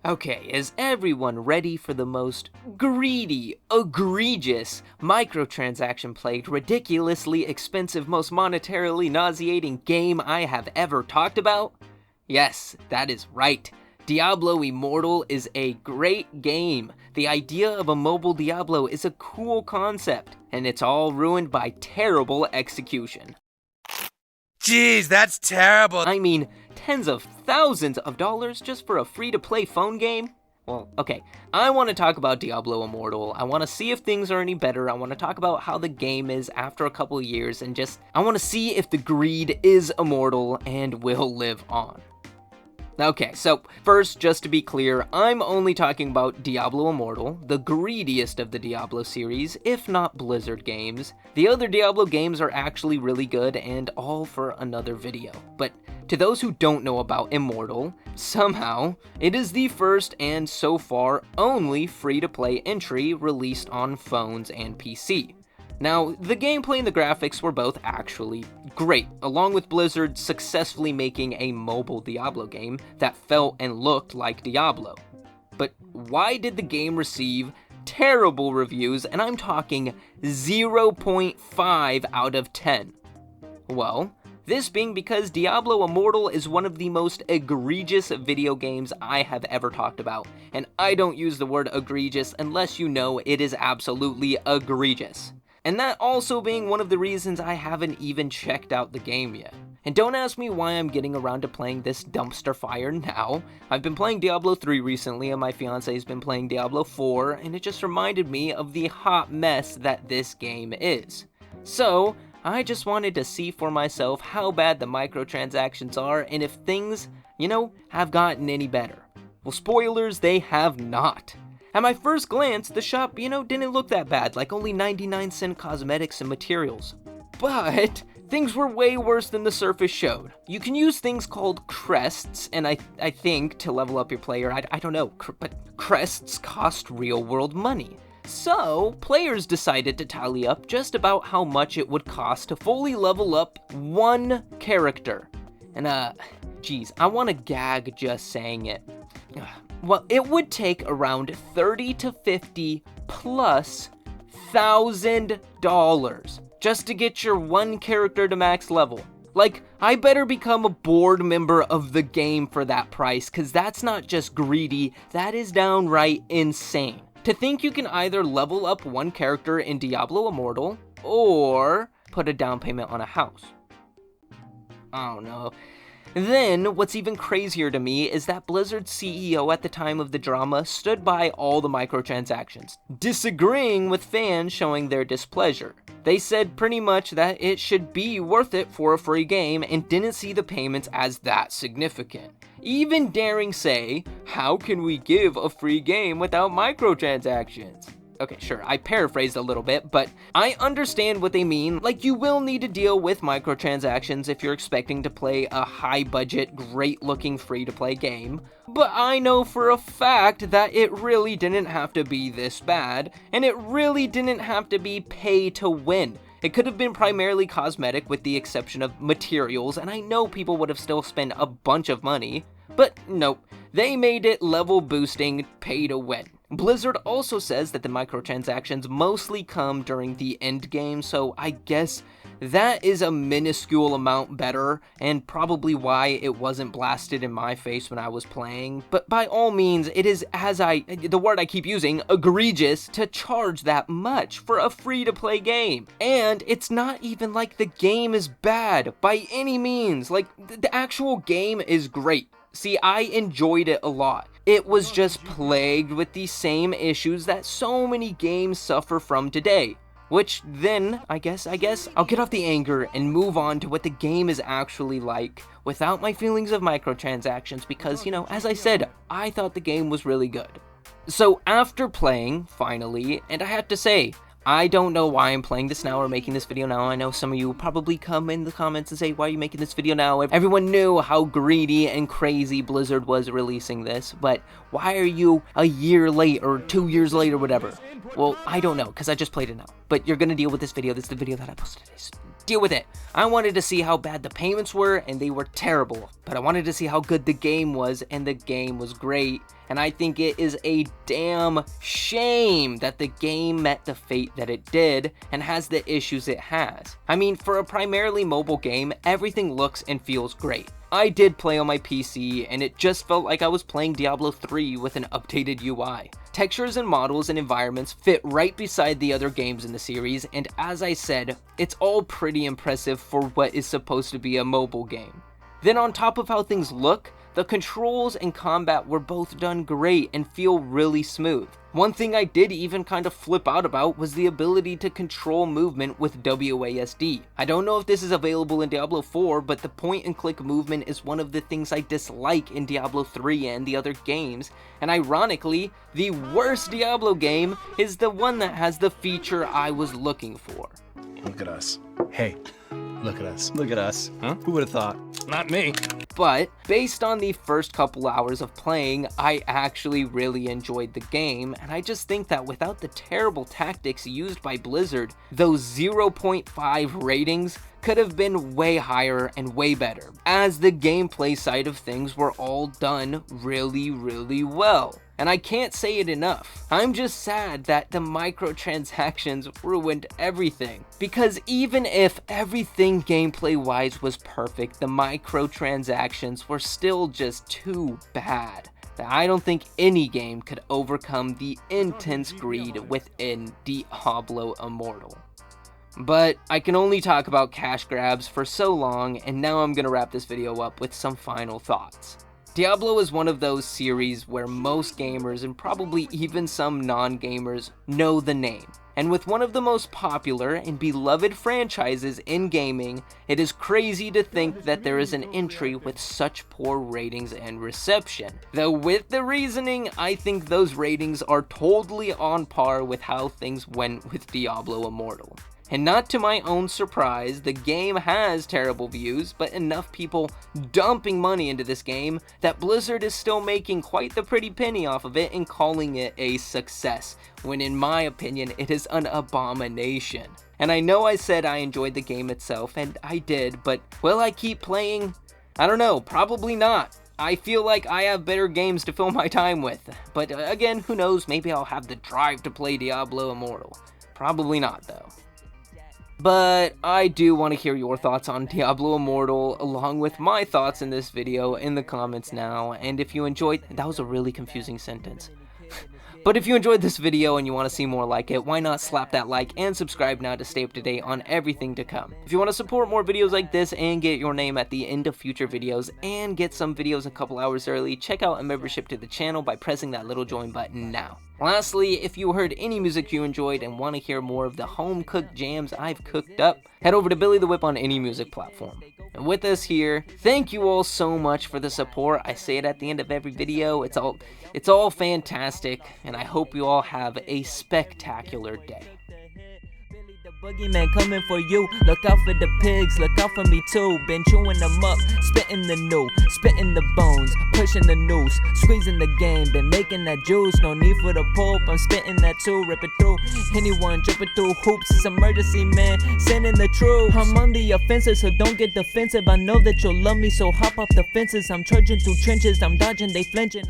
Okay, is everyone ready for the most greedy, egregious, microtransaction-plagued, ridiculously expensive, most monetarily nauseating game I have ever talked about? Yes, that is right. Diablo Immortal is a great game. The idea of a mobile Diablo is a cool concept, and it's all ruined by terrible execution. Jeez, that's terrible. I mean, tens of thousands of dollars just for a free-to-play phone game? Well, okay, I want to talk about Diablo Immortal. I want to see if things are any better. I want to talk about how the game is after a couple of years, and I want to see if the greed is immortal and will live on. Okay, so first, just to be clear, I'm only talking about Diablo Immortal, the greediest of the Diablo series, if not Blizzard games. The other Diablo games are actually really good and all for another video. But to those who don't know about Immortal, somehow, it is the first and so far only free-to-play entry released on phones and PC. Now, the gameplay and the graphics were both actually great, along with Blizzard successfully making a mobile Diablo game that felt and looked like Diablo. But why did the game receive terrible reviews, and I'm talking 0.5 out of 10? Well, this being because Diablo Immortal is one of the most egregious video games I have ever talked about, and I don't use the word egregious unless you know it is absolutely egregious. And that also being one of the reasons I haven't even checked out the game yet. And don't ask me why I'm getting around to playing this dumpster fire now. I've been playing Diablo 3 recently, and my fiance has been playing Diablo 4, and it just reminded me of the hot mess that this game is. So, I just wanted to see for myself how bad the microtransactions are, and if things, have gotten any better. Well, spoilers, they have not. At my first glance, the shop, didn't look that bad, like only 99-cent cosmetics and materials. But things were way worse than the surface showed. You can use things called crests, and I think to level up your player, I don't know, but crests cost real-world money. So, players decided to tally up just about how much it would cost to fully level up one character. And geez, I want to gag just saying it. Well, it would take around $30 to $50 plus $1,000 just to get your one character to max level. Like, I better become a board member of the game for that price, cause that's not just greedy, that is downright insane. To think you can either level up one character in Diablo Immortal, or put a down payment on a house. I don't know. Then, what's even crazier to me is that Blizzard's CEO at the time of the drama stood by all the microtransactions, disagreeing with fans showing their displeasure. They said pretty much that it should be worth it for a free game and didn't see the payments as that significant. Even daring say, how can we give a free game without microtransactions? Okay, sure, I paraphrased a little bit, but I understand what they mean. Like, you will need to deal with microtransactions if you're expecting to play a high-budget, great-looking free-to-play game. But I know for a fact that it really didn't have to be this bad, and it really didn't have to be pay-to-win. It could have been primarily cosmetic with the exception of materials, and I know people would have still spent a bunch of money. But nope, they made it level-boosting pay-to-win. Blizzard also says that the microtransactions mostly come during the end game, so I guess that is a minuscule amount better, and probably why it wasn't blasted in my face when I was playing. But by all means, it is, the word I keep using, egregious, to charge that much for a free-to-play game. And it's not even like the game is bad, by any means. Like, the actual game is great. See, I enjoyed it a lot. It was just plagued with the same issues that so many games suffer from today. Which then, I guess, I'll get off the anger and move on to what the game is actually like without my feelings of microtransactions because, as I said, I thought the game was really good. So after playing, finally, and I have to say, I don't know why I'm playing this now or making this video now. I know some of you will probably come in the comments and say, why are you making this video now? Everyone knew how greedy and crazy Blizzard was releasing this, but why are you a year late or 2 years late or whatever? Well, I don't know, because I just played it now. But you're going to deal with this video. This is the video that I posted deal with it. I wanted to see how bad the payments were, and they were terrible. But I wanted to see how good the game was, and the game was great. And I think it is a damn shame that the game met the fate that it did, and has the issues it has. I mean, for a primarily mobile game, everything looks and feels great. I did play on my PC, and it just felt like I was playing Diablo 3 with an updated UI. Textures and models and environments fit right beside the other games in the series, and as I said, it's all pretty impressive for what is supposed to be a mobile game. Then on top of how things look, the controls and combat were both done great and feel really smooth. One thing I did even kind of flip out about was the ability to control movement with WASD. I don't know if this is available in Diablo 4, but the point and click movement is one of the things I dislike in Diablo 3 and the other games, and ironically, the worst Diablo game is the one that has the feature I was looking for. Look at us. Hey, look at us. Look at us. Huh? Who would have thought? Not me. But based on the first couple hours of playing, I actually really enjoyed the game, and I just think that without the terrible tactics used by Blizzard, those 0.5 ratings could have been way higher and way better, as the gameplay side of things were all done really well. And I can't say it enough. I'm just sad that the microtransactions ruined everything. Because even if everything gameplay-wise was perfect, the microtransactions were still just too bad. I don't think any game could overcome the intense greed within Diablo Immortal. But I can only talk about cash grabs for so long, and now I'm gonna wrap this video up with some final thoughts. Diablo is one of those series where most gamers, and probably even some non-gamers, know the name. And with one of the most popular and beloved franchises in gaming, it is crazy to think that there is an entry with such poor ratings and reception. Though with the reasoning, I think those ratings are totally on par with how things went with Diablo Immortal. And not to my own surprise, the game has terrible views, but enough people dumping money into this game that Blizzard is still making quite the pretty penny off of it and calling it a success, when in my opinion it is an abomination. And I know I said I enjoyed the game itself, and I did, but will I keep playing? I don't know, probably not. I feel like I have better games to fill my time with, but again, who knows, maybe I'll have the drive to play Diablo Immortal. Probably not though. But I do want to hear your thoughts on Diablo Immortal, along with my thoughts in this video, in the comments now. And if you enjoyed, that was a really confusing sentence. But if you enjoyed this video and you want to see more like it, why not slap that like and subscribe now to stay up to date on everything to come. If you want to support more videos like this and get your name at the end of future videos and get some videos a couple hours early, check out a membership to the channel by pressing that little join button now. Lastly, if you heard any music you enjoyed and want to hear more of the home-cooked jams I've cooked up, head over to BillyTheWhip on any music platform. And with us here, thank you all so much for the support. I say it at the end of every video. It's all fantastic, and I hope you all have a spectacular day. Boogeyman coming for you. Look out for the pigs, look out for me too. Been chewing them up, spitting the new, spitting the bones, pushing the noose, squeezing the game. Been making that juice, no need for the pulp. I'm spitting that too, rip it through. Anyone jumping through hoops, it's emergency, man. Sending the troops. I'm on the offensive, so don't get defensive. I know that you'll love me, so hop off the fences. I'm trudging through trenches, I'm dodging, they flinching.